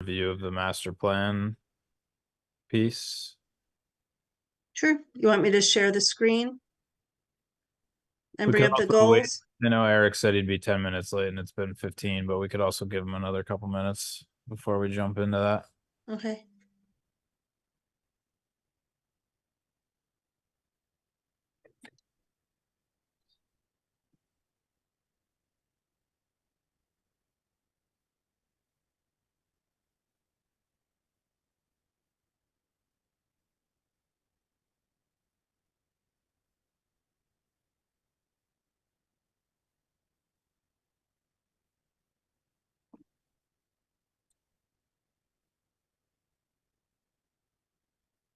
review of the master plan piece. Sure. You want me to share the screen? And We bring could up the also wait. goals? I know Eric said he'd be 10 minutes late and it's been 15, but we could also give him another couple minutes before we jump into that. Okay.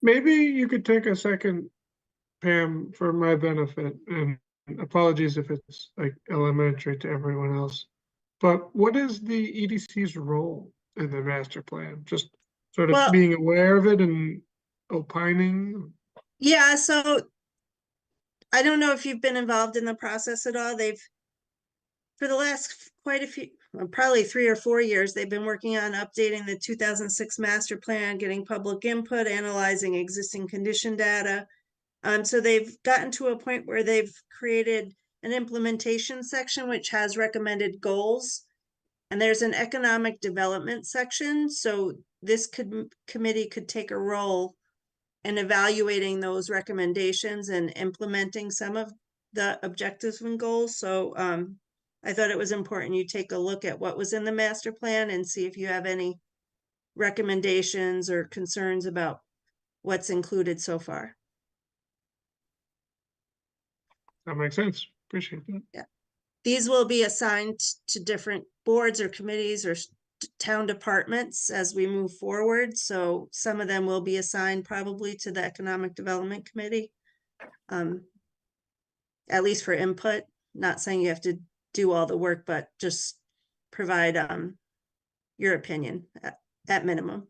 Maybe you could take a second, Pam, for my benefit, and apologies if it's like elementary to everyone else. But what is the EDC's role in the master plan? Just sort of Well, being aware of it and opining? yeah, so I don't know if you've been involved in the process at all. For the last quite a few, probably 3 or 4 years, they've been working on updating the 2006 master plan, getting public input, analyzing existing condition data. So they've gotten to a point where they've created an implementation section which has recommended goals, and there's an economic development section. So this committee could take a role in evaluating those recommendations and implementing some of the objectives and goals. So I thought it was important you take a look at what was in the master plan and see if you have any recommendations or concerns about what's included so far. That makes sense. Appreciate that. Yeah. These will be assigned to different boards or committees or town departments as we move forward. So some of them will be assigned probably to the Economic Development Committee, at least for input. Not saying you have to do all the work, but just provide your opinion at minimum.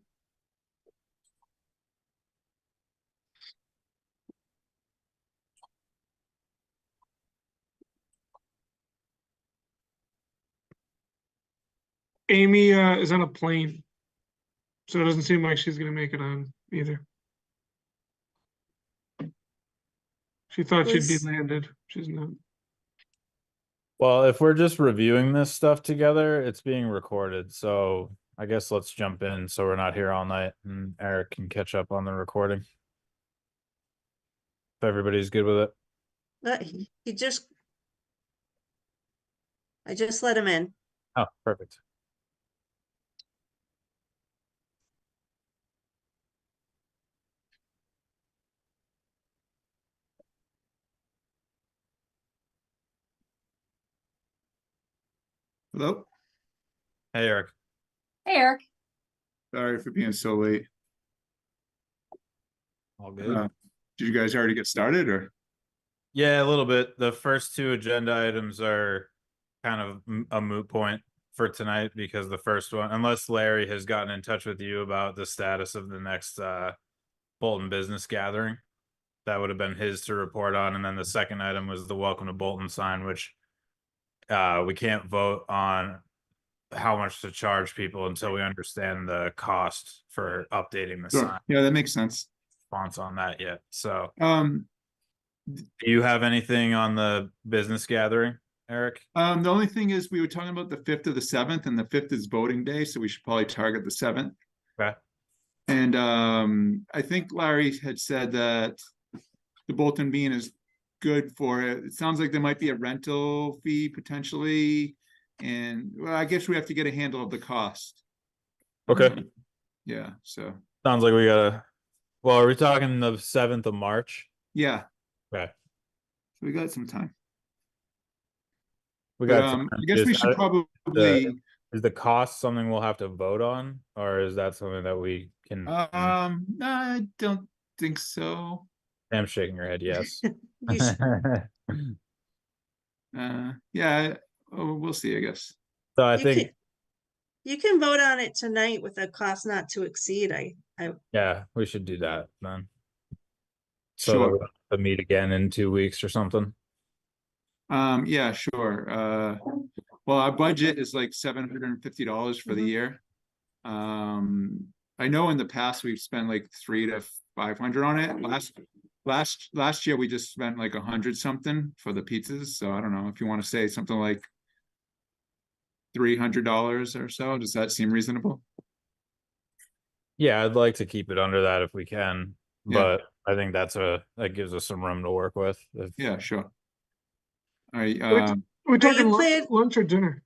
Amy is on a plane, so it doesn't seem like she's going to make it on either. She thought she'd be landed. She's not. Well, if we're just reviewing this stuff together, it's being recorded. So I guess let's jump in so we're not here all night and Eric can catch up on the recording. If everybody's good with it. I just let him in. Oh, perfect. Hello. Hey, Eric. Hey, Eric. Sorry for being so late. All good. Did you guys already get started or? Yeah, a little bit. The first two agenda items are kind of a moot point for tonight because the first one, unless Larry has gotten in touch with you about the status of the next Bolton business gathering, that would have been his to report on. And then the second item was the welcome to Bolton sign, which we can't vote on how much to charge people until we understand the cost for updating the sign. Yeah, that makes sense. Response on that yet. So do you have anything on the business gathering, Eric? The only thing is we were talking about the 5th or the 7th, and the 5th is voting day, so we should probably target the 7th. Okay. And I think Larry had said that the Bolton Bean is good for it. It sounds like there might be a rental fee potentially, and well, I guess we have to get a handle of the cost. Okay. Yeah, so Sounds like we gotta. Well, are we talking the 7th of March? yeah. Okay. So we got some time. We But, got. I guess we should probably. Is the cost something we'll have to vote on, or is that something that we can? No, I don't think so. I'm shaking your head. Yes. Yeah. We'll see, I guess. So I think you can vote on it tonight with a cost not to exceed. Yeah, we should do that then. So Sure. that we'll have to meet again in 2 weeks or something. Yeah, sure. Well, our budget is like $750 for the year. I know in the past we've spent like 300 to 500 on it. Last year we just spent like 100 something for the pizzas. So I don't know if you want to say something like $300 or so. Does that seem reasonable? Yeah, I'd like to keep it under that if we can, Yeah. but I think that gives us some room to work with. Yeah, sure. All right. We're talking you plan- lunch or dinner?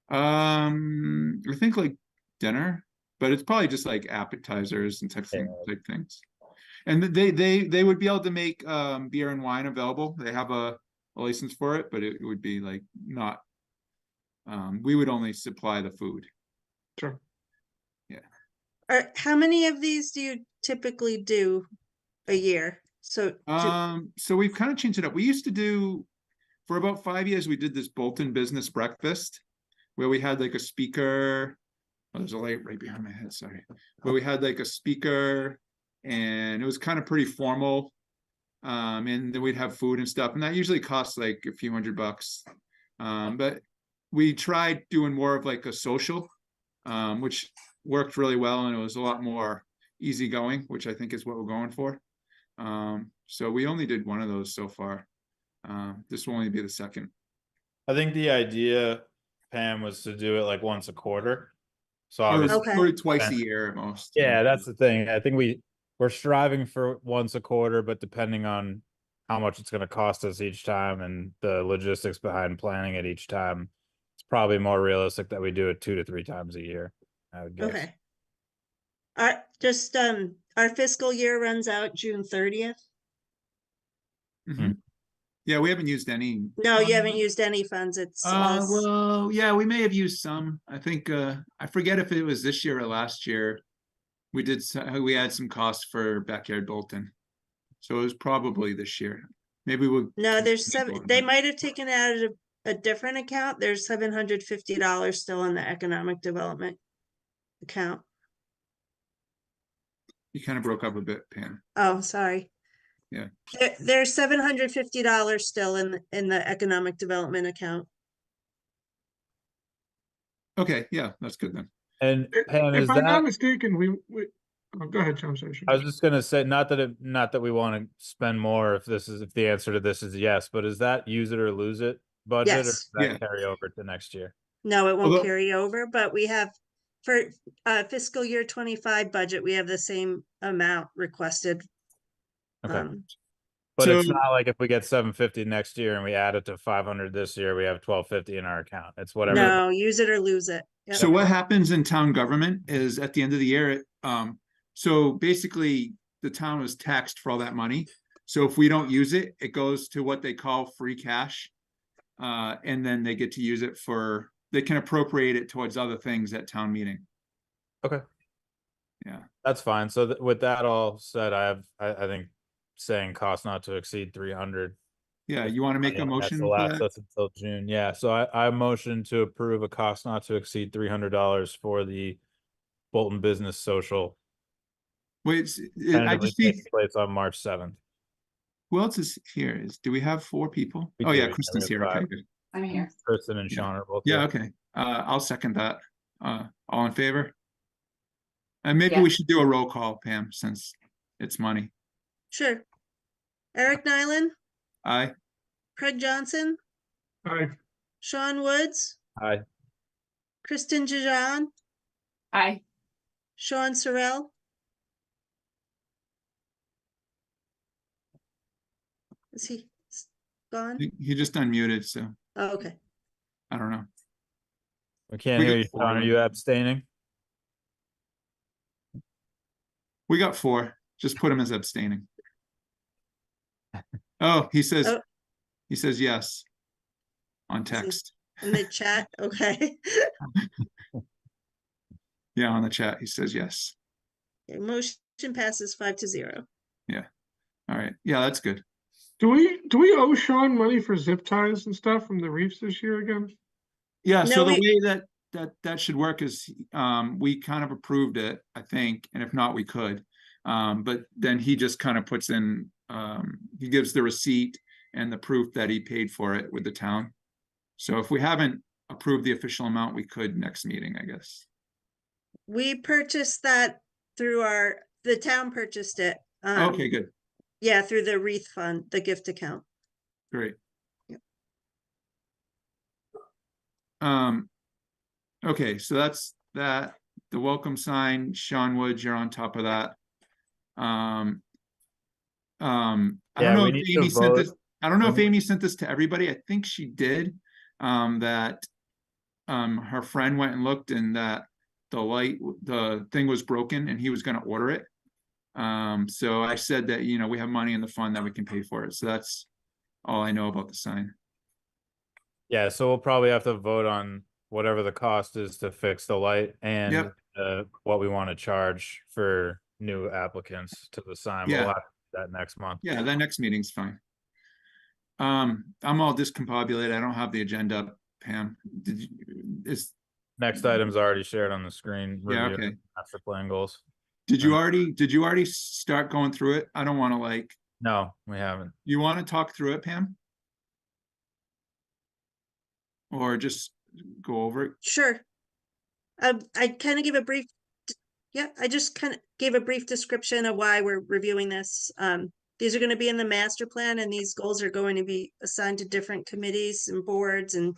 I think like dinner, but it's probably just like appetizers and type things. And they would be able to make beer and wine available. They have a license for it, but it would be like not. We would only supply the food. Sure. How many of these do you typically do a year? So, So we've kind of changed it up. We used to do, for about 5 years, we did this Bolton Business Breakfast, where we had like a speaker. Oh, there's a light right behind my head, sorry. Where we had like a speaker, and it was kind of pretty formal. And then we'd have food and stuff, and that usually costs like a few $100. But we tried doing more of like a social, which worked really well, and it was a lot more easygoing, which I think is what we're going for. So we only did one of those so far. This will only be the second. I think the idea, Pam, was to do it like once a quarter. So Or, obviously, Okay. or twice a year at most. yeah, that's the thing. I think we're striving for once a quarter, but depending on how much it's going to cost us each time and the logistics behind planning it each time, it's probably more realistic that we do it 2 to 3 times a year, I would guess. okay. Our fiscal year runs out June 30th. Mhm. Yeah, we haven't used any. No, you haven't used any funds. It's all Well, yeah, we may have used some. I think I forget if it was this year or last year. We had some costs for Backyard Bolton. So it was probably this year. Maybe we'll. no, there's continue seven. on They that. might have taken it out of a different account. There's $750 still in the economic development account. You kind of broke up a bit, Pam. Oh, sorry. Yeah. There's $750 still in the economic development account. Okay, yeah, that's good then. And Pam, If is I'm not that? mistaken, oh, go ahead, John. Sorry. I was just gonna say, not that we want to spend more if the answer to this is yes, but is that use it or lose it budget, or Yes. does that Yeah. carry over to next year? No, it won't Although- carry over, but we have for fiscal year 25 budget, we have the same amount requested. Okay. Um, But it's So- not like if we get 750 next year and we add it to 500 this year, we have 1250 in our account. It's whatever. no, use it or lose it. Yep. So what happens in town government is at the end of the year, so basically the town is taxed for all that money. So if we don't use it, it goes to what they call free cash. And then they get to use it they can appropriate it towards other things at town meeting. Okay. Yeah. That's fine. So with that all said, I think saying cost not to exceed 300. Yeah, you want to make a That's motion the for last that? us until June. Yeah. So I motion to approve a cost not to exceed $300 for the Bolton Business Social. Wait, I Tentatively just see, taking place on March 7th. who else is here? Do we have 4 people? We Oh do, yeah, yeah, Kristen's we here. have Okay, 5. good. I'm here. Kristen and Yeah. Sean are both Yeah, here. okay. I'll second that. All in favor? And maybe Yeah. we should do a roll call, Pam, since it's money. Sure. Eric Nyland, Aye. Craig Johnson, Aye. Sean Woods, Hi. Kristen Jajan, Aye. Sean Sorrell. Is he gone? He just unmuted, so Oh, okay. I don't know. We can't We hear got you, four Sean. Are of you them. abstaining? We got 4. Just put him as abstaining. Oh, he says Oh. yes on Is he- text. In the chat, okay. Yeah, on the chat, he says yes. Okay, motion passes 5-0. All right. Yeah, that's good. Do we owe Sean money for zip ties and stuff from the reefs this year again? Yeah, No, so the we- way that should work is we kind of approved it, I think, and if not, we could. But then he just kind of puts in he gives the receipt and the proof that he paid for it with the town. So if we haven't approved the official amount, we could next meeting, I guess. We purchased that through the town purchased it. Okay, good, Yeah, through the wreath fund, the gift account. great. Yep. Okay, so that's that. The welcome sign, Sean Woods, you're on top of that. I don't Yeah, know we if need to Amy sent vote. this, I don't know if We- Amy sent this to everybody. I think she did. That her friend went and looked and that the thing was broken and he was gonna order it. So I said that, you know, we have money in the fund that we can pay for it. So that's all I know about the sign. Yeah, so we'll probably have to vote on whatever the cost is to fix the light and Yep. what we want to charge for new applicants to the sign. We'll Yeah. have to do that next month. Yeah, that next meeting's fine. I'm all discombobulated. I don't have the agenda up, Pam. Did you, is, Next item's already shared on the screen. Yeah, Review okay. master plan goals. did you already start going through it? I don't want to like, No, we haven't. you want to talk through it, Pam? Or just go over it? Sure. I kind of give a brief, yeah, I just kind of gave a brief description of why we're reviewing this. These are going to be in the master plan, and these goals are going to be assigned to different committees and boards and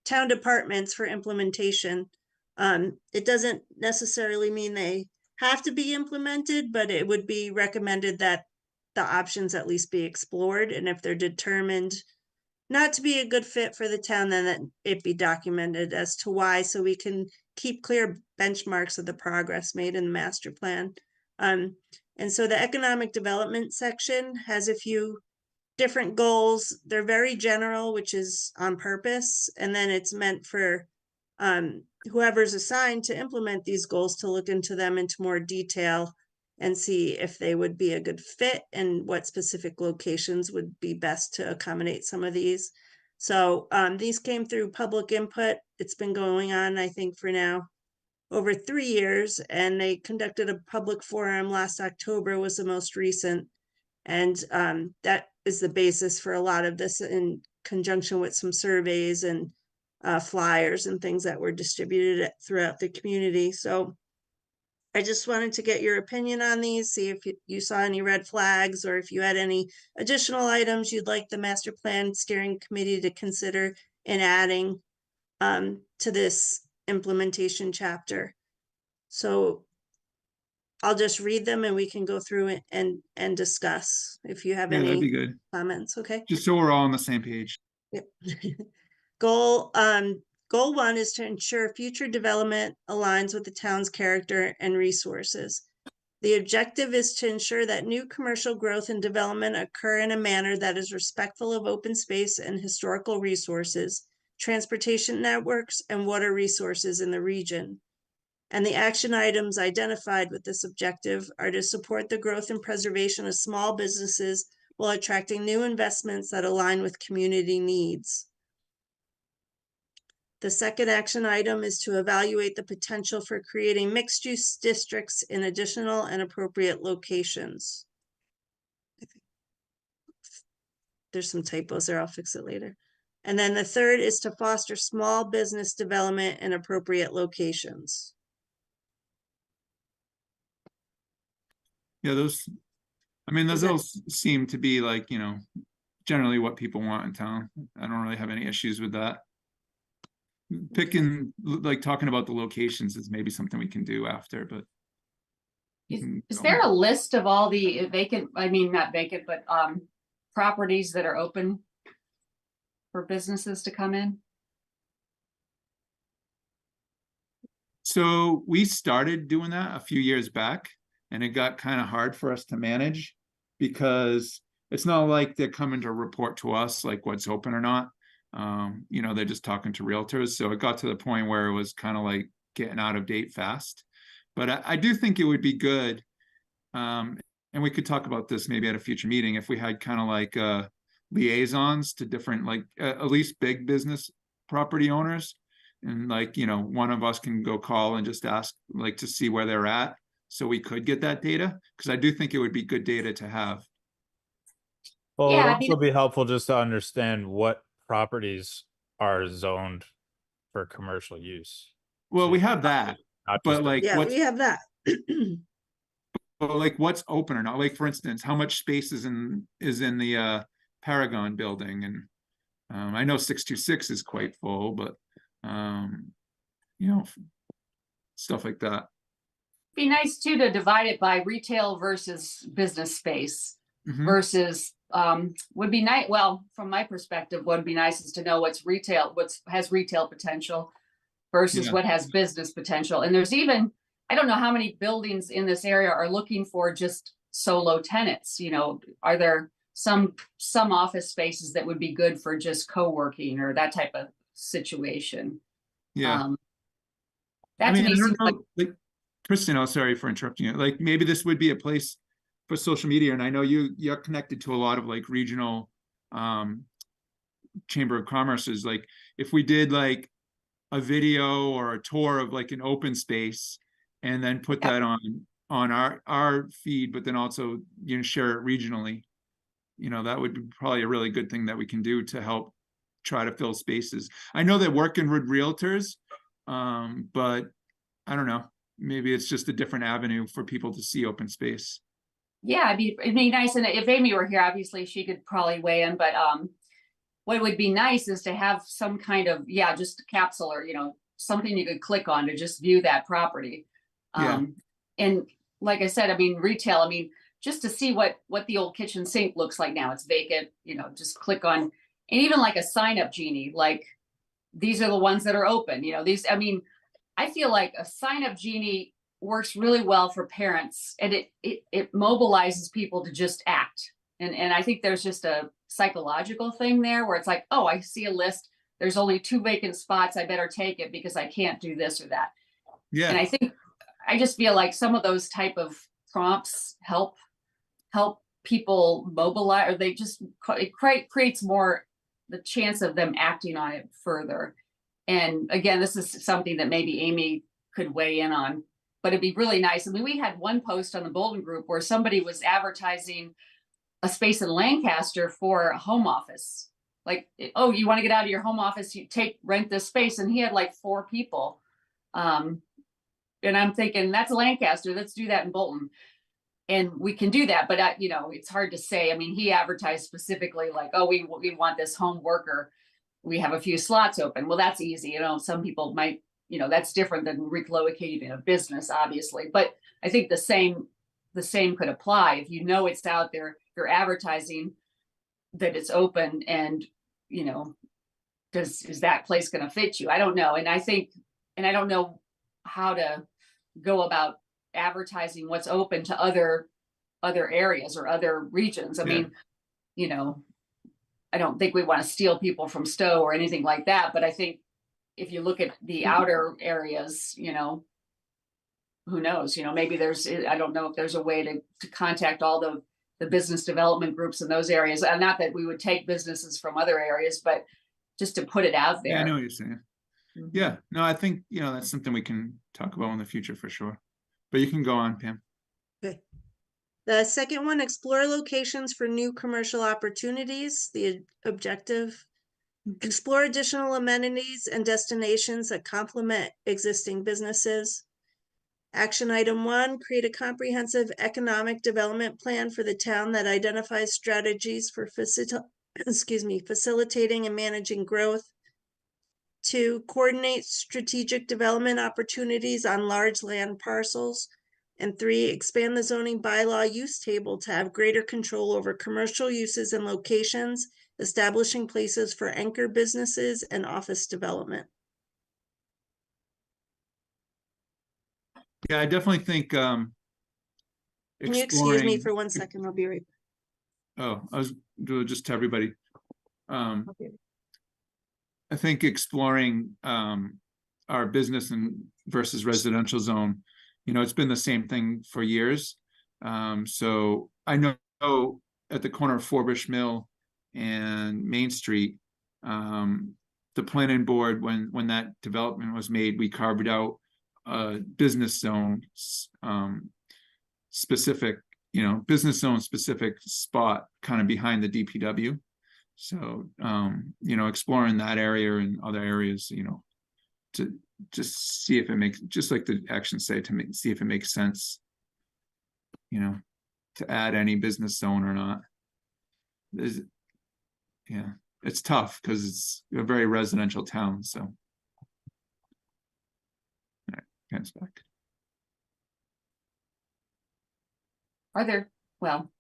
town departments for implementation. It doesn't necessarily mean they have to be implemented, but it would be recommended that the options at least be explored. And if they're determined not to be a good fit for the town, then that it be documented as to why, so we can keep clear benchmarks of the progress made in the master plan. And so the economic development section has a few different goals. They're very general, which is on purpose, and then it's meant for whoever's assigned to implement these goals to look into them into more detail and see if they would be a good fit and what specific locations would be best to accommodate some of these. So these came through public input. It's been going on, I think, for now over 3 years, and they conducted a public forum last October was the most recent. And that is the basis for a lot of this in conjunction with some surveys and flyers and things that were distributed throughout the community. So I just wanted to get your opinion on these, see if you saw any red flags or if you had any additional items you'd like the master plan steering committee to consider in adding to this implementation chapter. So I'll just read them and we can go through it and discuss if you have Yeah, that'd be any good. comments, okay? Just so we're all on the same page. Yep. Goal 1 is to ensure future development aligns with the town's character and resources. The objective is to ensure that new commercial growth and development occur in a manner that is respectful of open space and historical resources, transportation networks, and water resources in the region. And the action items identified with this objective are to support the growth and preservation of small businesses while attracting new investments that align with community needs. The second action item is to evaluate the potential for creating mixed-use districts in additional and appropriate locations. There's some typos there, I'll fix it later. And then the third is to foster small business development in appropriate locations. Yeah, those all seem to be like, you know, generally what people want in town. I don't really have any issues with that. Like talking about the locations is maybe something we can do after, but. Is there a list of all the vacant, I mean, not vacant, but properties that are open for businesses to come in? So we started doing that a few years back, and it got kind of hard for us to manage because it's not like they're coming to report to us like what's open or not. You know, they're just talking to realtors. So it got to the point where it was kind of like getting out of date fast. But I do think it would be good. And we could talk about this maybe at a future meeting if we had kind of like liaisons to different, like at least big business property owners. And like, you know, one of us can go call and just ask like to see where they're at. So we could get that data, because I do think it would be good data to have. Well, Yeah, it I would mean- also be helpful just to understand what properties are zoned for commercial use. Well, we have that. Not but just a- like Yeah, what's we have that. but like what's open or not? Like for instance, how much space is in the Paragon building? And I know 626 is quite full, but you know, stuff like that. Be nice too to divide it by retail versus business space Mhm. versus, would be nice, well, from my perspective, what would be nice is to know what's retail, has retail potential versus Yeah. what has business potential. And there's even, I don't know how many buildings in this area are looking for just solo tenants, you know, are there some office spaces that would be good for just co-working or that type of situation? Yeah. That I to mean, I me don't seems like, know, like, Kristen, oh, sorry for interrupting you. Like, maybe this would be a place for social media, and I know you're connected to a lot of like regional chamber of commerce's. Like, if we did like a video or a tour of like an open space, and then put that on our feed, but then also share it regionally. That would be probably a really good thing that we can do to help try to fill spaces. I know they're working with realtors, but I don't know. Maybe it's just a different avenue for people to see open space. yeah, it'd be nice. And if Amy were here, obviously she could probably weigh in, but, what would be nice is to have some kind of, just a capsule or, something you could click on to just view that property. Yeah. And like I said, I mean, retail, I mean, just to see what the old kitchen sink looks like now, it's vacant, just click on, and even like a sign up genie, like these are the ones that are open, these, I mean, I feel like a sign up genie works really well for parents, and it mobilizes people to just act. And I think there's just a psychological thing there where it's like, oh, I see a list. There's only 2 vacant spots. I better take it because I can't do this or that. And Yeah. I just feel like some of those type of prompts help people mobilize, or it creates more the chance of them acting on it further. And again, this is something that maybe Amy could weigh in on, but it'd be really nice. I mean, we had one post on the Bolton group where somebody was advertising a space in Lancaster for a home office. Like, oh, you want to get out of your home office, rent this space. And he had like 4 people. And I'm thinking, that's Lancaster, let's do that in Bolton. And we can do that, but it's hard to say. I mean, he advertised specifically like, oh, we want this home worker. We have a few slots open. Well, that's easy. Some people might, that's different than relocating a business, obviously. But I think the same could apply. If it's out there, you're advertising that it's open, and is that place going to fit you? I don't know. And I don't know how to go about advertising what's open to other areas or other regions. I mean, I don't think we want to steal people from Stowe or anything like that, but I think if you look at the outer areas, who knows, maybe I don't know if there's a way to contact all the business development groups in those areas. Not that we would take businesses from other areas, but just to put it out there. Yeah, I know what you're saying. Mhm. Yeah, no, I think, that's something we can talk about in the future for sure. But you can go on, Pam. Okay. The second one, explore locations for new commercial opportunities. The objective, explore additional amenities and destinations that complement existing businesses. Action item 1, create a comprehensive economic development plan for the town that identifies strategies for facilitating and managing growth. 2, coordinate strategic development opportunities on large land parcels. And 3, expand the zoning bylaw use table to have greater control over commercial uses and locations, establishing places for anchor businesses and office development. Yeah, I definitely think Can you excuse me for 1 second? I'll be right back. Oh, I was doing just to everybody. Okay. I think exploring our business and versus residential zone, it's been the same thing for years. So I know at the corner of Forbush Mill and Main Street, the planning board, when that development was made, we carved out a business zone specific, business zone specific spot kind of behind the DPW. So, exploring that area and other areas, just see if it makes, just like the actions say, to see if it makes sense, you know, to add any business zone or not. Yeah, it's tough because it's a very residential town, so. All right, Ken's back. Are there, well,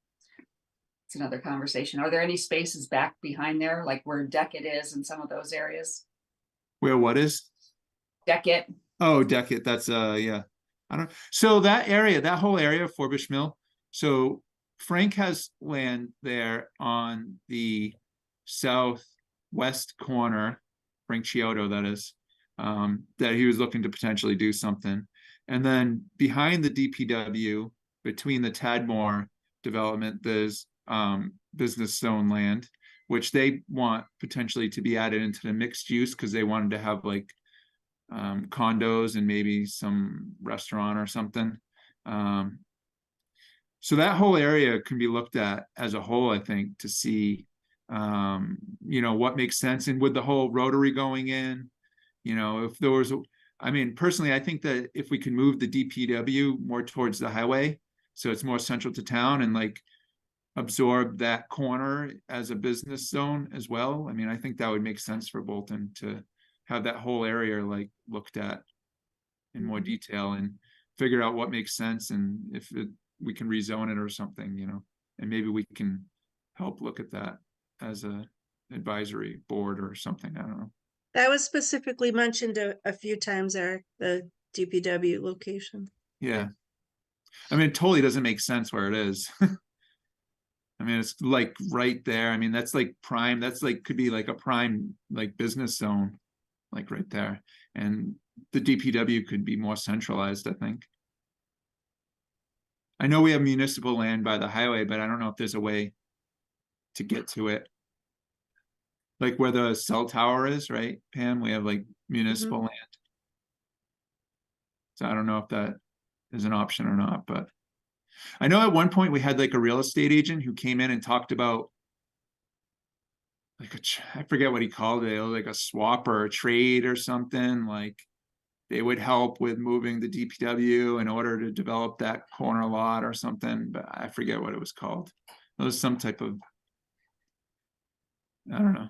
it's another conversation. Are there any spaces back behind there, like where Deckett is in some of those areas? Where what is? Deckett, Oh, Deckett, that's yeah. I don't, so that area, that whole area of Forbush Mill, so Frank has land there on the southwest corner, Frank Chiodo, that is, that he was looking to potentially do something. And then behind the DPW, between the Tadmore development, there's business zone land, which they want potentially to be added into the mixed use because they wanted to have like condos and maybe some restaurant or something. So that whole area can be looked at as a whole, I think, to see, you know, what makes sense. And with the whole rotary going in, you know, if there was, I mean, personally, I think that if we can move the DPW more towards the highway, so it's more central to town and like absorb that corner as a business zone as well. I mean, I think that would make sense for Bolton to have that whole area like looked at in more detail and figure out what makes sense and if we can rezone it or something, you know, and maybe we can help look at that as a advisory board or something. I don't know. That was specifically mentioned a few times there, the DPW location. Yeah. I mean, it totally doesn't make sense where it is. I mean, it's like right there. I mean, that's like prime, that's like, could be like a prime, like business zone, like right there. And the DPW could be more centralized, I think. I know we have municipal land by the highway, but I don't know if there's a way to get to it. Like where the cell tower is, right, Pam? We have like municipal land. So I don't know if that is an option or not, but I know at one point we had like a real estate agent who came in and talked about like I forget what he called it, like a swap or a trade or something. Like they would help with moving the DPW in order to develop that corner lot or something, but I forget what it was called. It was some type of, I don't know,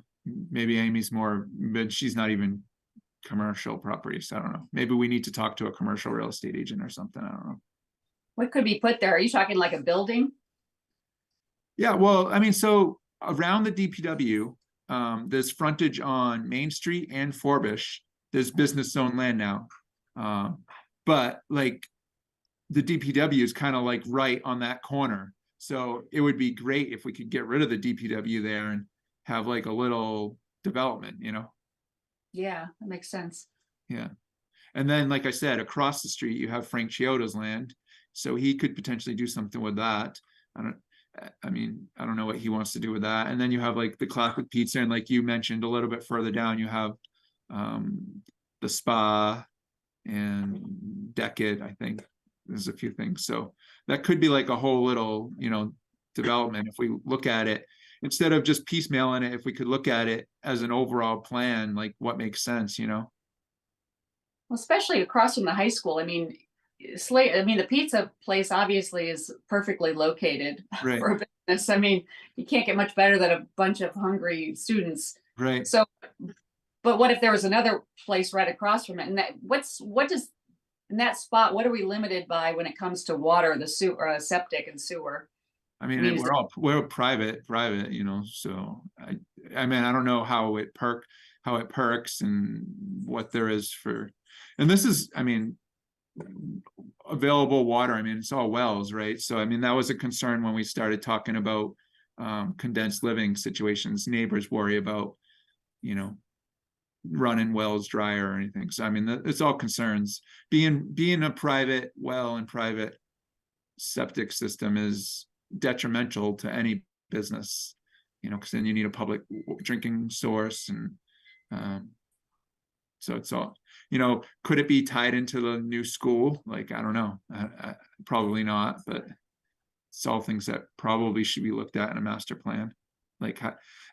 maybe Amy's more, but she's not even commercial properties. I don't know. Maybe we need to talk to a commercial real estate agent or something. I don't know. what could be put there? Are you talking like a building? Yeah, well, I mean, so around the DPW, there's frontage on Main Street and Forbush. There's business zone land now. But like the DPW is kind of like right on that corner. So it would be great if we could get rid of the DPW there and have like a little development, you know? Yeah, that makes sense. Yeah. And then, like I said, across the street, you have Frank Chiodo's land. So he could potentially do something with that. I mean, I don't know what he wants to do with that. And then you have like the Classic Pizza. And like you mentioned a little bit further down, you have the spa and Deckett, I think. There's a few things. So that could be like a whole little, you know, development if we look at it. Instead of just piecemealing it, if we could look at it as an overall plan, like what makes sense, you know? Well, especially across from the high school. I mean, the pizza place obviously is perfectly located Right. for a business. I mean, you can't get much better than a bunch of hungry students. Right. So, but what if there was another place right across from it? And what does in that spot, what are we limited by when it comes to water, the sewer, septic and sewer? I mean, we're private, you know, so I mean, I don't know how it perks and what there is for, and this is, I mean, available water. I mean, it's all wells, right? So, I mean, that was a concern when we started talking about condensed living situations. Neighbors worry about, you know, running wells dry or anything. So, I mean, it's all concerns. Being a private well and private septic system is detrimental to any business, you know, because then you need a public drinking source. And so it's all, you know, could it be tied into the new school? Like, I don't know, probably not, but it's all things that probably should be looked at in a master plan. Like,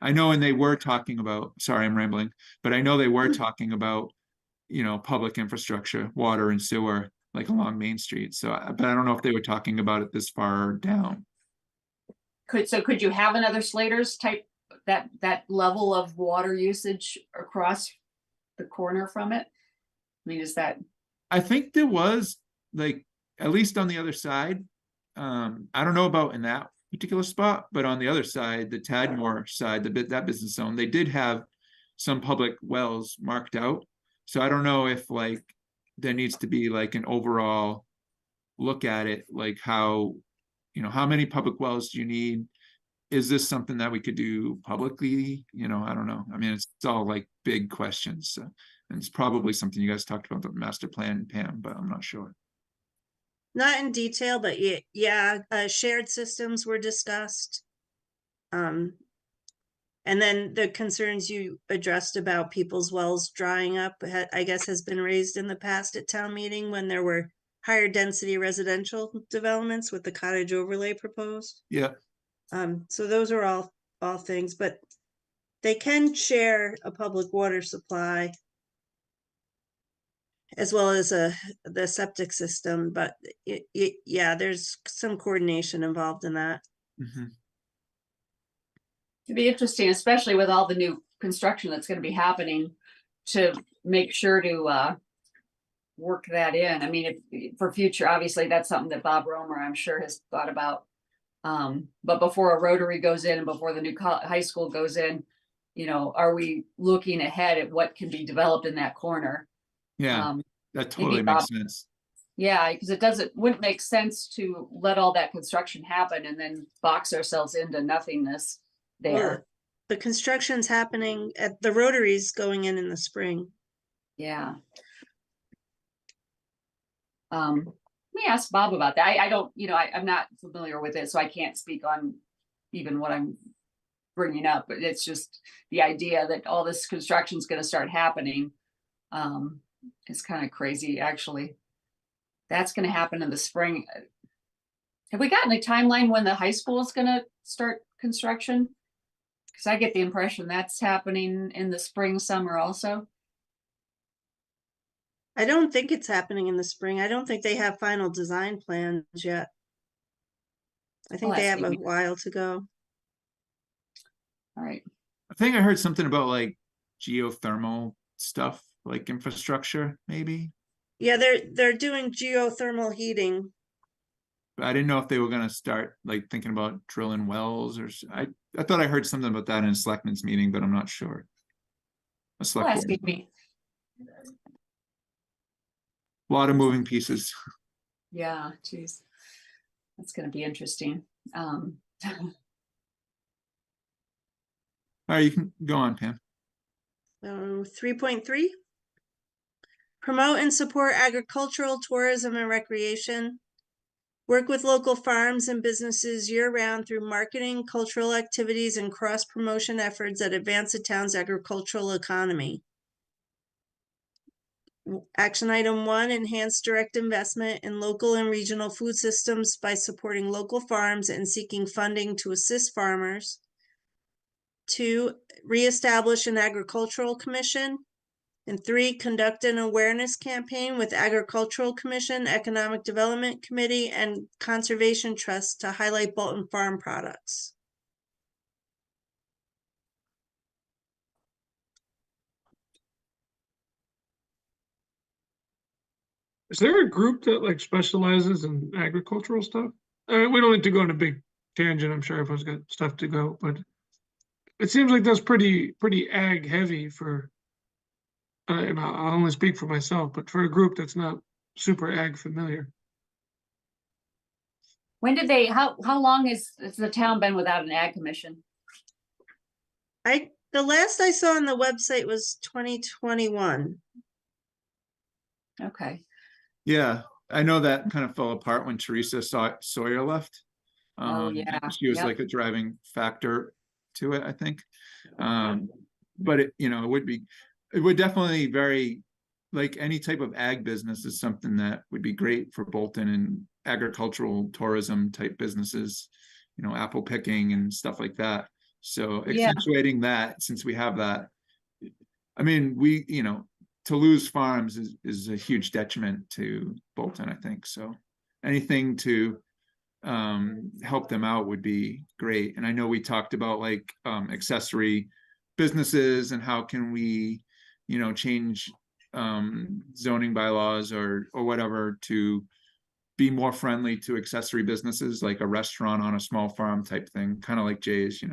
I know, and they were talking about, sorry, I'm rambling, but I know they were talking about public infrastructure, water and sewer, like along Main Street. So, but I don't know if they were talking about it this far down. Could you have another Slater's type, that level of water usage across the corner from it? I mean, is that, I think there was, like, at least on the other side. I don't know about in that particular spot, but on the other side, the Tadmore side, that business zone, they did have some public wells marked out. So I don't know if like there needs to be like an overall look at it, like how many public wells do you need? Is this something that we could do publicly? I don't know. I mean, it's all like big questions. So, and it's probably something you guys talked about the master plan, Pam, but I'm not sure. Not in detail, but yeah, shared systems were discussed. And then the concerns you addressed about people's wells drying up, I guess, has been raised in the past at town meeting when there were higher density residential developments with the cottage overlay proposed. Yeah. So those are all things, but they can share a public water supply as well as the septic system, but yeah, there's some coordination involved in that. Mm-hmm. it'd be interesting, especially with all the new construction that's gonna be happening, to make sure to work that in. I mean, if for future, obviously, that's something that Bob Romer, I'm sure, has thought about. But before a Rotary goes in and before the new high school goes in, are we looking ahead at what can be developed in that corner? Yeah, that totally Bob- makes sense. Yeah, because wouldn't make sense to let all that construction happen and then box ourselves into nothingness there. Well, the construction's happening at the Rotaries going in the spring. Yeah. Let me ask Bob about that. I don't, I'm not familiar with it, so I can't speak on even what I'm bringing up, but it's just the idea that all this construction is going to start happening. It's kind of crazy, actually. That's going to happen in the spring. Have we gotten a timeline when the high school is going to start construction? Because I get the impression that's happening in the spring, summer also. I don't think it's happening in the spring. I don't think they have final design plans yet. I think they have a while to go. All right. I think I heard something about like geothermal stuff, like infrastructure, maybe. Yeah, they're doing geothermal heating. But I didn't know if they were gonna start like thinking about drilling wells or I thought I heard something about that in a selectmen's meeting, but I'm not sure. Well, asking me. A lot of moving pieces. Yeah, geez. That's gonna be interesting. All right, you can go on, Pam. 3.3. Promote and support agricultural, tourism, and recreation. Work with local farms and businesses year-round through marketing, cultural activities, and cross-promotion efforts that advance the town's agricultural economy. Action item 1, enhance direct investment in local and regional food systems by supporting local farms and seeking funding to assist farmers. 2, reestablish an agricultural commission. And 3, conduct an awareness campaign with Agricultural Commission, Economic Development Committee, and Conservation Trust to highlight Bolton farm products. Is there a group that like specializes in agricultural stuff? We don't need to go on a big tangent. I'm sure everyone's got stuff to go, but it seems like that's pretty ag heavy for. And I'll only speak for myself, but for a group that's not super ag familiar. When did they, how long has the town been without an ag commission? The last I saw on the website was 2021. Okay. Yeah, I know that kind of fell apart when Teresa Sawyer left. Oh, yeah. She was Yep. like a driving factor to it, I think. But it would definitely very, like any type of ag business is something that would be great for Bolton and agricultural tourism type businesses, apple picking and stuff like that. So Yeah. accentuating that, since we have that, I mean, to lose farms is a huge detriment to Bolton, I think. So anything to help them out would be great. And I know we talked about like accessory businesses and how can we, change zoning bylaws or whatever to be more friendly to accessory businesses, like a restaurant on a small farm type thing, kind of like Jay's,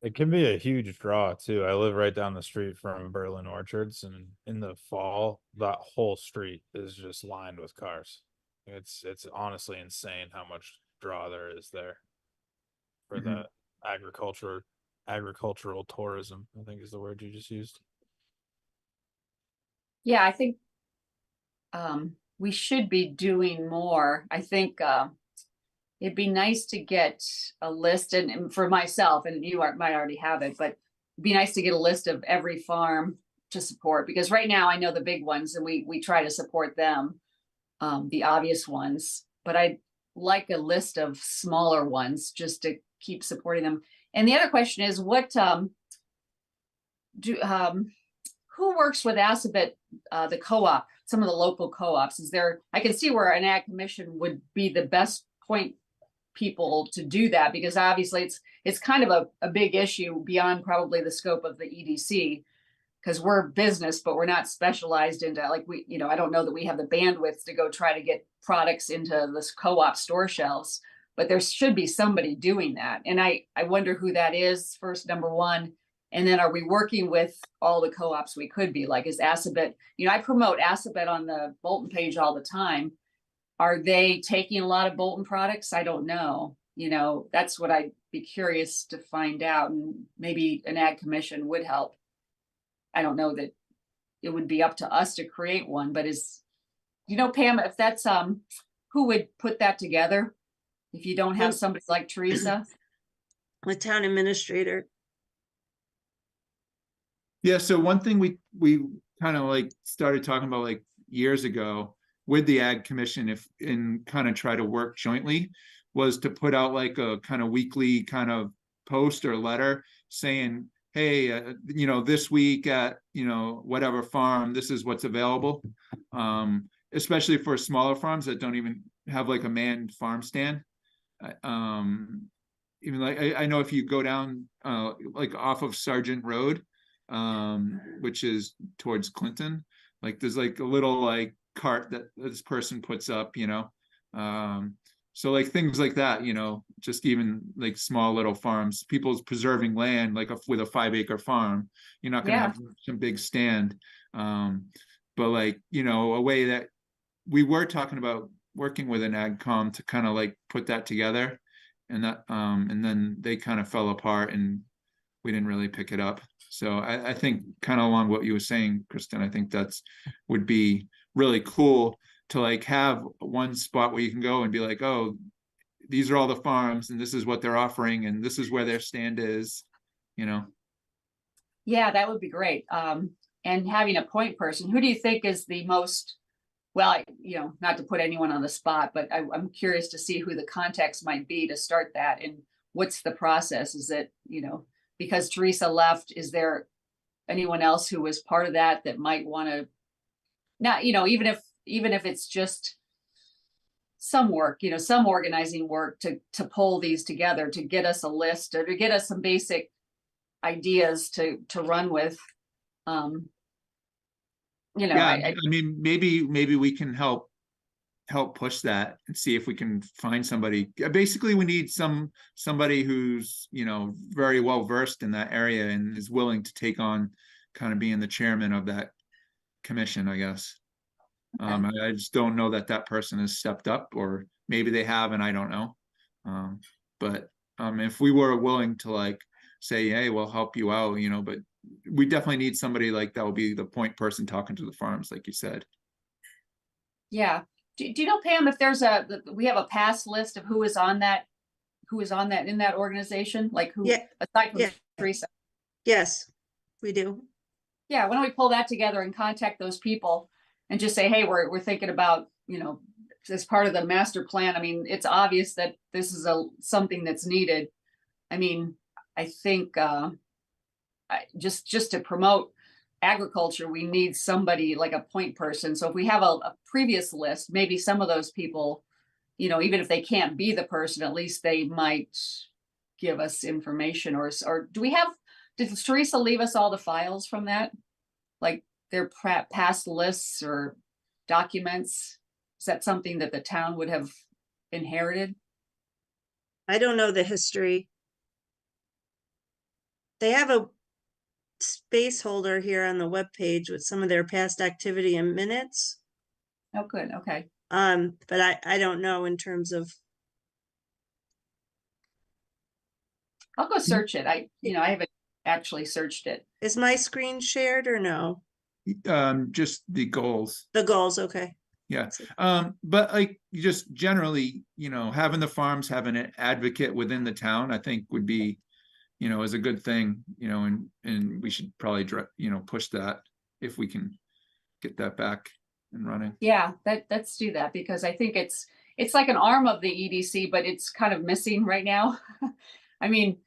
It can be a huge draw too. I live right down the street from Berlin Orchards, and in the fall, that whole street is just lined with cars. It's honestly insane how much draw there is there for Mhm. the agricultural tourism, I think is the word you just used. Yeah, I think we should be doing more. I think it'd be nice to get a list, and for myself, and might already have it, but it'd be nice to get a list of every farm to support, because right now I know the big ones and we try to support them, the obvious ones, but I'd like a list of smaller ones just to keep supporting them. And the other question is, what who works with Assabet, the co-op, some of the local co-ops? Is there, I can see where an ag commission would be the best point people to do that, because obviously it's kind of a big issue beyond probably the scope of the EDC, because we're business, but we're not specialized into, like, I don't know that we have the bandwidth to go try to get products into this co-op store shelves, but there should be somebody doing that. And I wonder who that is first, number one. And then are we working with all the co-ops we could be? Like, is Assabet, I promote Assabet on the Bolton page all the time. Are they taking a lot of Bolton products? I don't know. That's what I'd be curious to find out. And maybe an ag commission would help. I don't know that it would be up to us to create one, but Pam, if that's, who would put that together? If you don't have somebody like Teresa? The town administrator. Yeah, so one thing we kind of like started talking about like years ago with the Ag Commission, and kind of try to work jointly, was to put out like a kind of weekly kind of post or letter saying, hey, this week at whatever farm, this is what's available, especially for smaller farms that don't even have like a manned farm stand. Even like I know if you go down like off of Sargent Road, which is towards Clinton, like there's like a little like cart that this person puts up, so like things like that, just even like small little farms, people's preserving land, like with a 5-acre farm, you're not going to have some big stand, but like a way that we were talking about working with an AgCom to kind of like put that together, and that and then they kind of fell apart and we didn't really pick it up. So I think kind of along what you were saying, Kristen, I think that's would be really cool to like have one spot where you can go and be like, oh, these are all the farms and this is what they're offering and this is where their stand is, Yeah, that would be great. And having a point person, who do you think is the most, well, not to put anyone on the spot, but I'm curious to see who the contacts might be to start that, and what's the process? Is it, because Teresa left, is there anyone else who was part of that might want to, not, even if it's just some work, some organizing work to pull these together, to get us a list or to get us some basic ideas to run with. Yeah, I mean, maybe we can help push that and see if we can find somebody. Basically, we need somebody who's very well versed in that area and is willing to take on kind of being the chairman of that commission, I guess. I just don't know that person has stepped up, or maybe they have and I don't know. But if we were willing to like say, hey, we'll help you out, but we definitely need somebody like that will be the point person talking to the farms, like you said. Yeah. Do you know, Pam, if we have a pass list of who is on that in that organization? Like who, aside from Teresa? Yes, we do. Yeah. Why don't we pull that together and contact those people and just say, hey, we're thinking about, as part of the master plan. I mean, it's obvious that this is something that's needed. I mean, I think just to promote agriculture, we need somebody like a point person. So if we have a previous list, maybe some of those people, you know, even if they can't be the person, at least they might give us information. Or do we have, did Teresa leave us all the files from that? Like their past lists or documents? Is that something that the town would have inherited? I don't know the history. They have a space holder here on the webpage with some of their past activity and minutes. Oh, good. Okay. But I don't know in terms of, I'll go search it. I haven't actually searched it. is my screen shared or no? Just the goals. The goals, okay. Yeah. But like you just generally, having the farms, having an advocate within the town, I think would be, is a good thing, and we should probably, push that if we can get that back and running. Yeah, let's do that, because I think it's like an arm of the EDC, but it's kind of missing right now. I mean,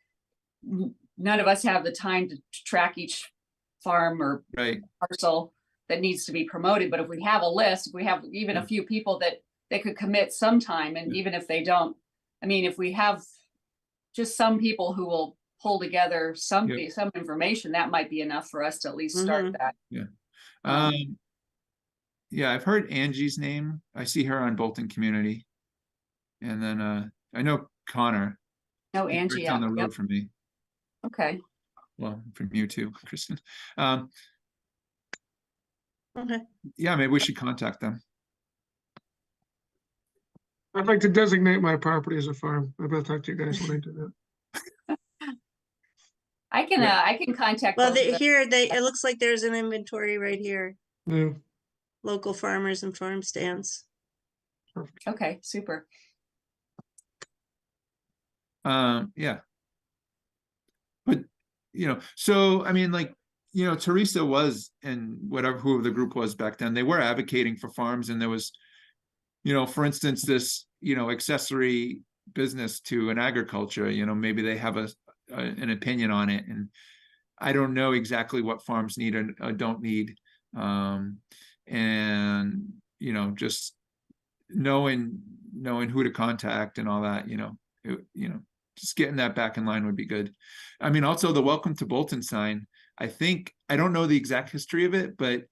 none of us have the time to track each farm or Right. parcel that needs to be promoted. But if we have a list, if we have even a few people that they could commit some time, and even if they don't, I mean, if we have just some people who will pull together some information, that might be enough for us to at least start that. Yeah. Yeah, I've heard Angie's name. I see her on Bolton Community. And then I know Connor. No, He's Angie. right down the road Yep. from me. Okay. Well, from you too, Kristen. Okay. Yeah, maybe we should contact them. I'd like to designate my property as a farm. I better talk to you guys when I do that. I can contact. Well, both of them. it looks like there's an inventory right here. Yeah, Local farmers and farm stands. perfect. Okay, super. Yeah. But, so, I mean, like, Teresa was, and who the group was back then, they were advocating for farms, and there was, for instance, this, accessory business to an agriculture, maybe they have an opinion on it, and I don't know exactly what farms need or don't need. And, just knowing who to contact and all that, just getting that back in line would be good. I mean, also the Welcome to Bolton sign, I don't know the exact history of it, but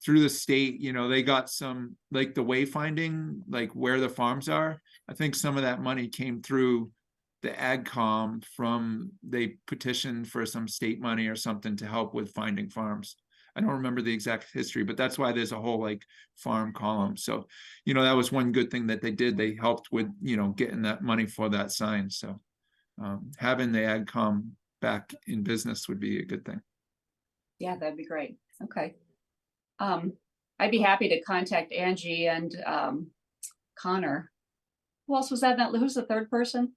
through the state, they got some, like the wayfinding, like where the farms are. I think some of that money came through the AgCom they petitioned for some state money or something to help with finding farms. I don't remember the exact history, but that's why there's a whole like farm column. So, that was one good thing that they did. They helped with, getting that money for that sign. So having the AgCom back in business would be a good thing. Yeah, that'd be great. Okay. I'd be happy to contact Angie and Connor. Who else was that? Who's the third person?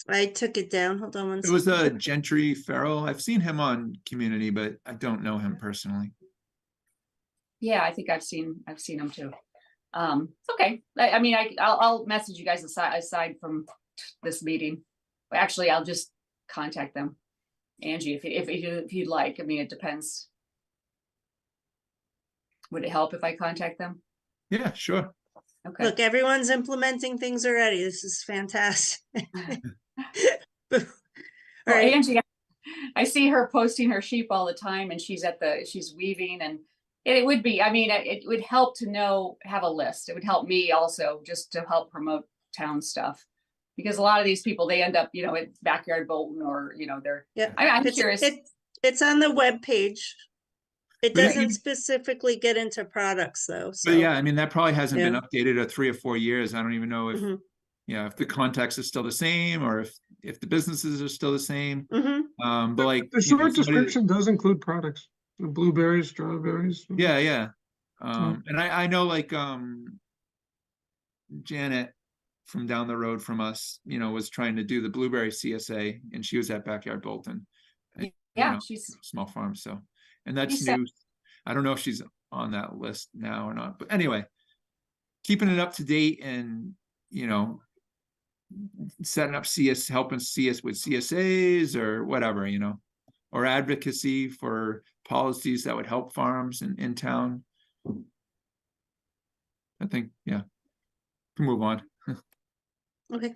I took it down. Hold on one second. It was second. Gentry Farrell. I've seen him on Community, but I don't know him personally. Yeah, I think I've seen him too. Okay. I mean, I'll message you guys aside from this meeting. Actually, I'll just contact them, Angie, if you'd like. I mean, it depends. Would it help if I contact them? Yeah, sure. Okay. Look, everyone's implementing things already. This is fantastic. All right. Angie, I see her posting her sheep all the time, and she's weaving, and it would be, I mean, it would help to have a list. It would help me also, just to help promote town stuff, because a lot of these people, they end up, at Backyard Bolton, or, they're, I'm curious. It's on the web page. It doesn't specifically get into products though. So but yeah, I mean, that probably hasn't been updated in 3 or 4 years. I don't even know if, if the context is still the same, or if the businesses are still the same. But like the short description does include products, blueberries, strawberries. Yeah. And I know like Janet from down the road from us, was trying to do the blueberry CSA, and she was at Backyard Bolton. Yeah, she's small farm. So, and that's new. I don't know if she's on that list now or not, but anyway, keeping it up to date, and setting up helping CS with CSAs or whatever, or advocacy for policies that would help farms in town. I think, yeah, can move on. Okay.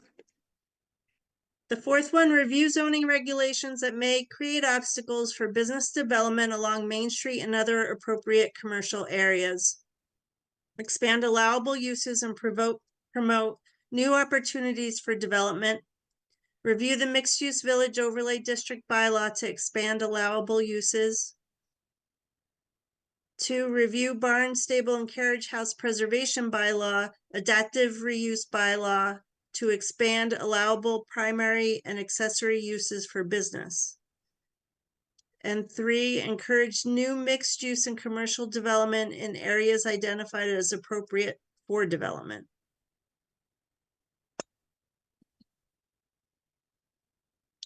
The fourth one, review zoning regulations that may create obstacles for business development along Main Street and other appropriate commercial areas. Expand allowable uses and promote new opportunities for development. Review the mixed-use village overlay district bylaw to expand allowable uses. 2, review barn, stable, and carriage house preservation bylaw, adaptive reuse bylaw to expand allowable primary and accessory uses for business. And 3, encourage new mixed use and commercial development in areas identified as appropriate for development.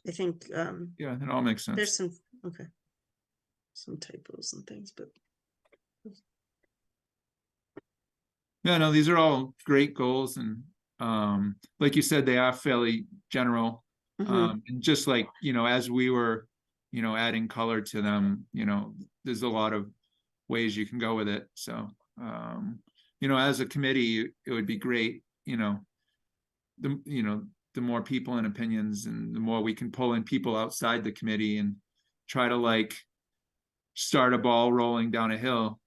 I think Yeah, it all makes there's sense. some typos and things, but Yeah, no, these are all great goals, and like you said, they are fairly general. mhm. And just like, as we were, adding color to them, there's a lot of ways you can go with it. So, as a committee, it would be great, the more people and opinions, and the more we can pull in people outside the committee and try to like start a ball rolling down a hill,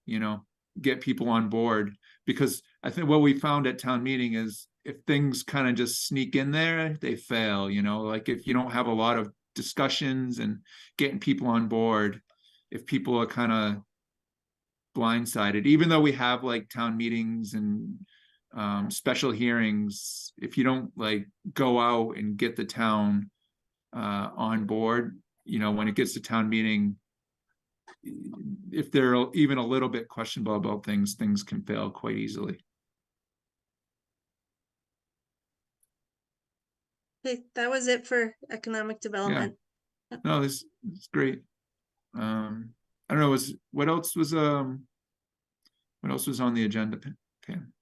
get people on board. Because I think what we found at town meeting is if things kind of just sneak in there, they fail, like if you don't have a lot of discussions and getting people on board, if people are kind of blindsided, even though we have like town meetings and special hearings, if you don't like go out and get the town on board, when it gets to town meeting, if they're even a little bit questionable about things can fail quite easily. Okay, that was it for economic development. No, this is great. I don't know, what else was on the agenda, Pam?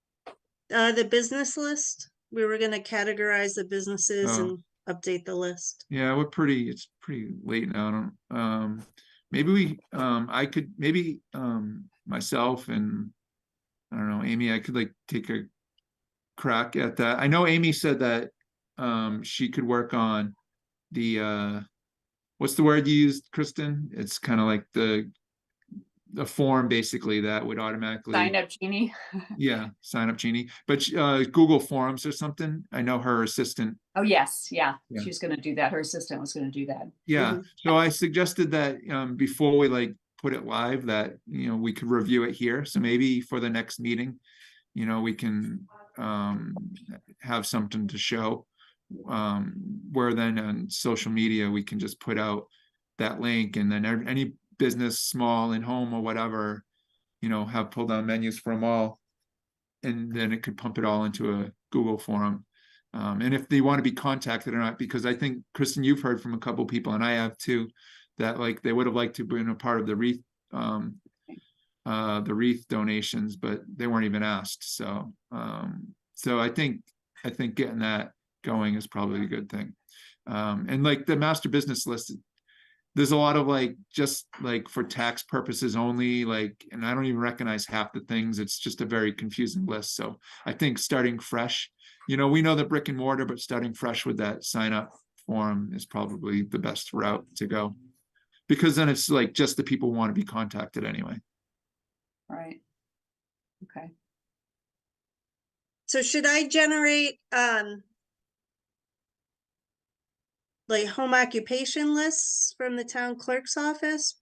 The business list, we were gonna categorize the businesses Oh. and update the list. Yeah, it's pretty late now. I don't, maybe I could, myself and I don't know, Amy, I could like take a crack at that. I know Amy said that she could work on the what's the word you used, Kristen? It's kind of like the form basically that would automatically Sign up genie. Yeah, sign up genie. But Google Forms or something. I know her assistant. Oh, yes, yeah, Yeah. she was gonna do that. Her assistant was gonna do that. Yeah. Mhm. So I suggested that before we like put it live, that we could review it here. So maybe for the next meeting, we can have something to show. Where then on social media we can just put out that link, and then any business, small and home or whatever, have pull down menus for them all, and then it could pump it all into a Google form. And if they want to be contacted or not, because I think, Kristen, you've heard from a couple people, and I have too, that like they would have liked to been a part of the wreath donations, but they weren't even asked. So I think getting that going is probably a good thing. And like the master business list, there's a lot of like just like for tax purposes only, like, and I don't even recognize half the things. It's just a very confusing list. So I think starting fresh, we know the brick and mortar, but starting fresh with that sign up form is probably the best route to go, because then it's like just the people who want to be contacted anyway. Right. Okay. So should I generate like home occupation lists from the town clerk's office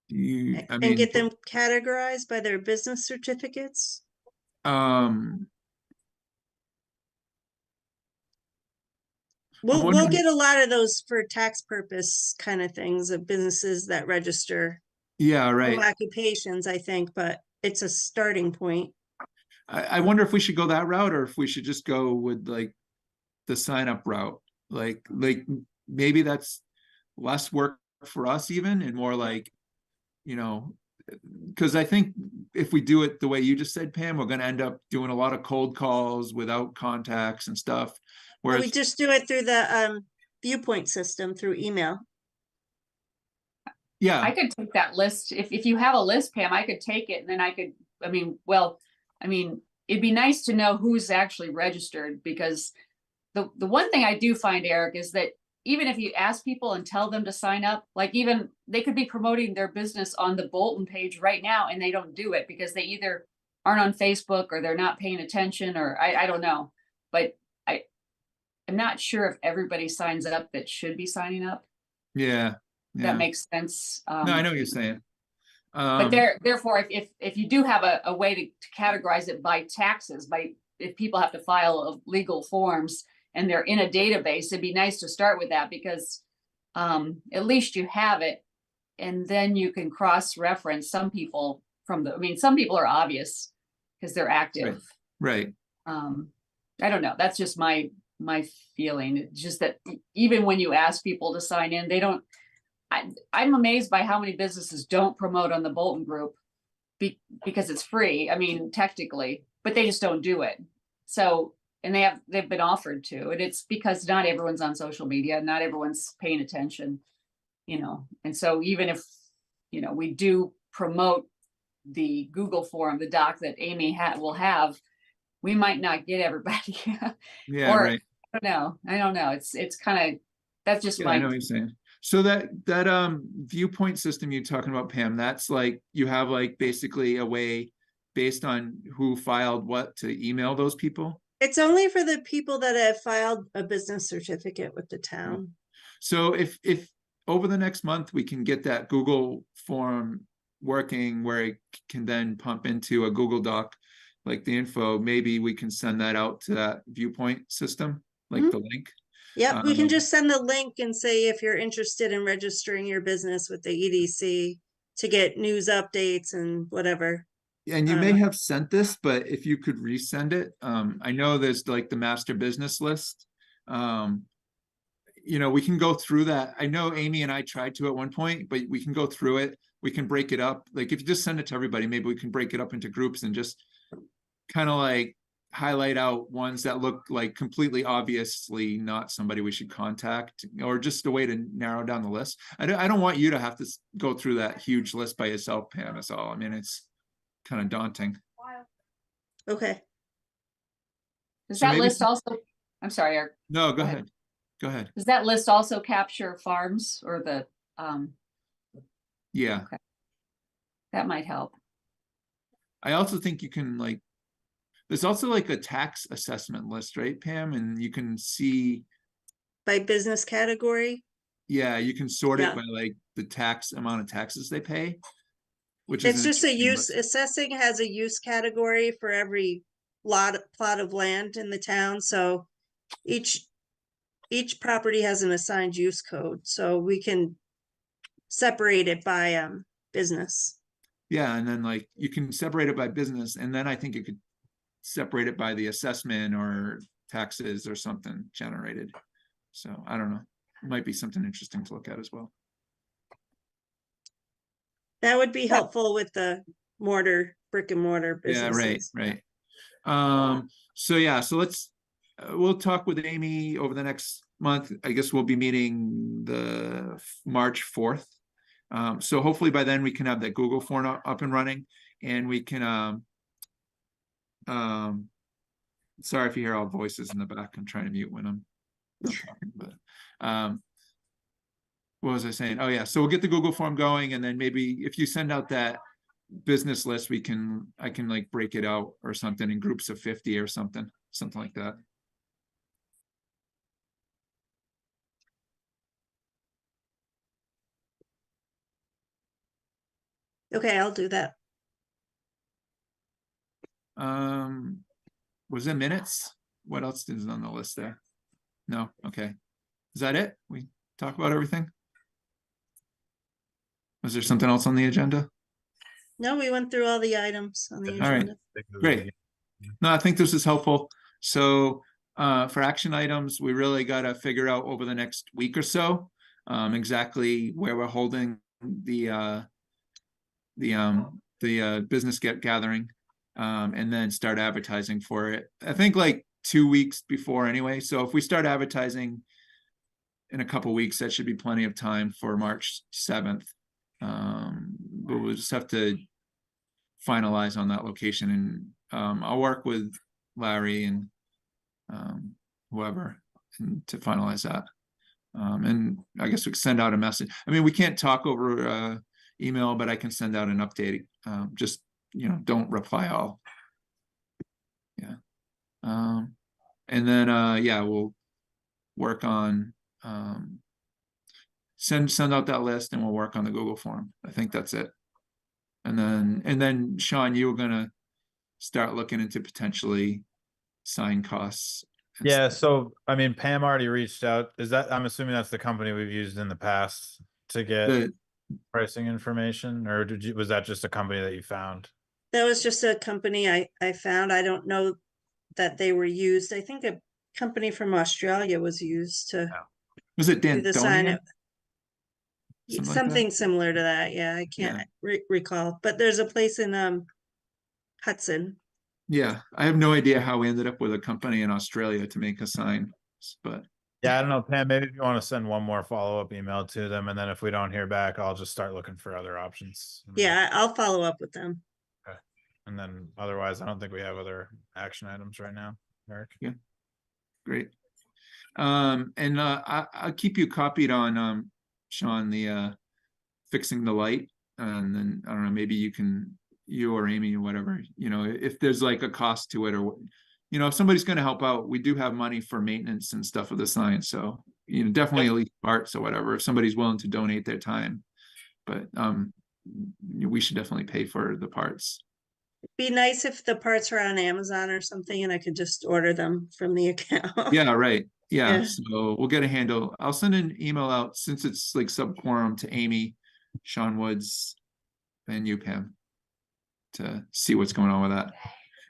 and get them categorized by their business certificates? We'll get a lot of those for tax purpose kind of things of businesses that register Yeah, home right. occupations, I think, but it's a starting point. I wonder if we should go that route, or if we should just go with like the sign up route. Like maybe that's less work for us even, and more like, because I think if we do it the way you just said, Pam, we're going to end up doing a lot of cold calls without contacts and stuff. Well, Whereas we just do it through the viewpoint system through email. Yeah, I could take that list. If you have a list, Pam, I could take it and then I could, it'd be nice to know who's actually registered, because the one thing I do find, Eric, is that even if you ask people and tell them to sign up, like even they could be promoting their business on the Bolton page right now and they don't do it because they either aren't on Facebook or they're not paying attention, or I don't know. But I'm not sure if everybody signs up that should be signing up. yeah, That yeah. makes sense. No, I know what you're saying. But therefore, if you do have a way to categorize it by taxes, if people have to file legal forms and they're in a database, it'd be nice to start with that, because at least you have it, and then you can cross-reference some people some people are obvious because they're active. Right. I don't know. That's just my feeling. It's just that even when you ask people to sign in, they don't. I'm amazed by how many businesses don't promote on the Bolton group because it's free. I mean, technically, but they just don't do it. So, and they've been offered to, and it's because not everyone's on social media, not everyone's paying attention, and so even if, we do promote the Google form, the doc that Amy will have, we might not get everybody. Yeah, or, right. I don't know. It's kind of, that's just I know what you're saying. So that viewpoint system you're talking about, Pam, that's like, you have like basically a way based on who filed what to email those people? It's only for the people that have filed a business certificate with the town. So if over the next month, we can get that Google form working where it can then pump into a Google Doc, like the info, maybe we can send that out to that viewpoint system, like the link. Yep, we can just send the link and say if you're interested in registering your business with the EDC to get news updates and whatever. And you may have sent this, but if you could resend it, I know there's like the master business list. We can go through that. I know Amy and I tried to at one point, but we can go through it. We can break it up. Like if you just send it to everybody, maybe we can break it up into groups and just kind of like highlight out ones that look like completely obviously not somebody we should contact, or just a way to narrow down the list. I don't want you to have to go through that huge list by yourself, Pam, is all. I mean, it's kind of daunting. Okay. Does that list also, I'm sorry, Eric. No, go ahead. Go ahead. Does that list also capture farms or the, yeah. Okay. That might help. I also think you can there's also like a tax assessment list, right, Pam? And you can see by business category. Yeah, you can sort it by like the amount of taxes they pay, which is it's just a use. Assessing has a use category for every plot of land in the town. So each property has an assigned use code, so we can separate it by business. Yeah, and then like you can separate it by business, and then I think you could separate it by the assessment or taxes or something generated. So I don't know. It might be something interesting to look at as well. That would be helpful with the brick and mortar businesses. Yeah, right. So let's we'll talk with Amy over the next month. I guess we'll be meeting the March 4th. So hopefully by then we can have that Google form up and running, and we can sorry if you hear all voices in the back. I'm trying to mute when I'm not talking, but what was I saying? Oh yeah, so we'll get the Google form going, and then maybe if you send out that business list, I can like break it out or something in groups of 50 or something like that. Okay, I'll do that. Was it minutes? What else is on the list there? No. Okay. Is that it? We talk about everything? Was there something else on the agenda? No, we went through all the items on the agenda. All right, great. No, I think this is helpful. So for action items, we really got to figure out over the next week or so exactly where we're holding the business gathering, and then start advertising for it. I think like 2 weeks before anyway. So if we start advertising in a couple weeks, that should be plenty of time for March 7th. But we'll just have to finalize on that location, and I'll work with Larry and whoever to finalize that. And I guess we can send out a message. I mean, we can't talk over email, but I can send out an update. Just, don't reply all. Yeah. And then yeah, we'll work on send out that list, and we'll work on the Google form. I think that's it. And then Sean, you were gonna start looking into potentially sign costs. and Yeah, stuff. so I mean, Pam already reached out. I'm assuming that's the company we've used in the past to get The, pricing information, or was that just a company that you found? That was just a company I found. I don't know that they were used. I think a company from Australia was used to was it do the sign. Dantonian? Something like that? Something similar to that. Yeah, I can't recall. But there's a place in Hudson. Yeah, I have no idea how we ended up with a company in Australia to make a sign, but Yeah, I don't know, Pam, maybe if you want to send one more follow-up email to them, and then if we don't hear back, I'll just start looking for other options. Yeah, I'll follow up with them. And then otherwise, I don't think we have other action items right now, Eric. Yeah. Great. And I'll keep you copied on Sean, the fixing the light, and then I don't know, maybe you or Amy or whatever, if there's like a cost to it, or if somebody's going to help out, we do have money for maintenance and stuff of the sign, so definitely at least parts or whatever, if somebody's willing to donate their time. But we should definitely pay for the parts. Be nice if the parts are on Amazon or something and I could just order them from the account. Yeah, right. Yeah, Yeah. so we'll get a handle. I'll send an email out, since it's like sub quorum, to Amy, Sean Woods, and you, Pam, to see what's going on with that.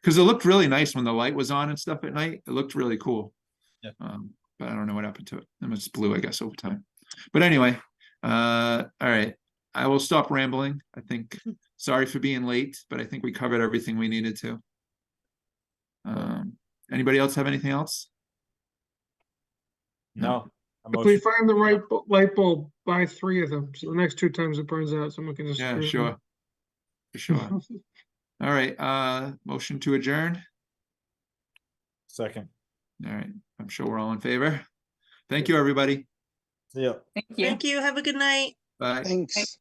Because it looked really nice when the light was on and stuff at night. It looked really cool. Yeah. But I don't know what happened to it. It was blue, I guess, over time. But anyway, all right. I will stop rambling. I think, sorry for being late, but I think we covered everything we needed to. Anybody else have anything else? No. If we find the right light bulb, buy 3 of them. So the next 2 times it burns out, someone can just. Yeah, screw sure. them. For sure. All right, motion to adjourn. Second. All right, I'm sure we're all in favor. Thank you, everybody. See ya. Thank you. Thank you. Have a good night. Bye. Thanks.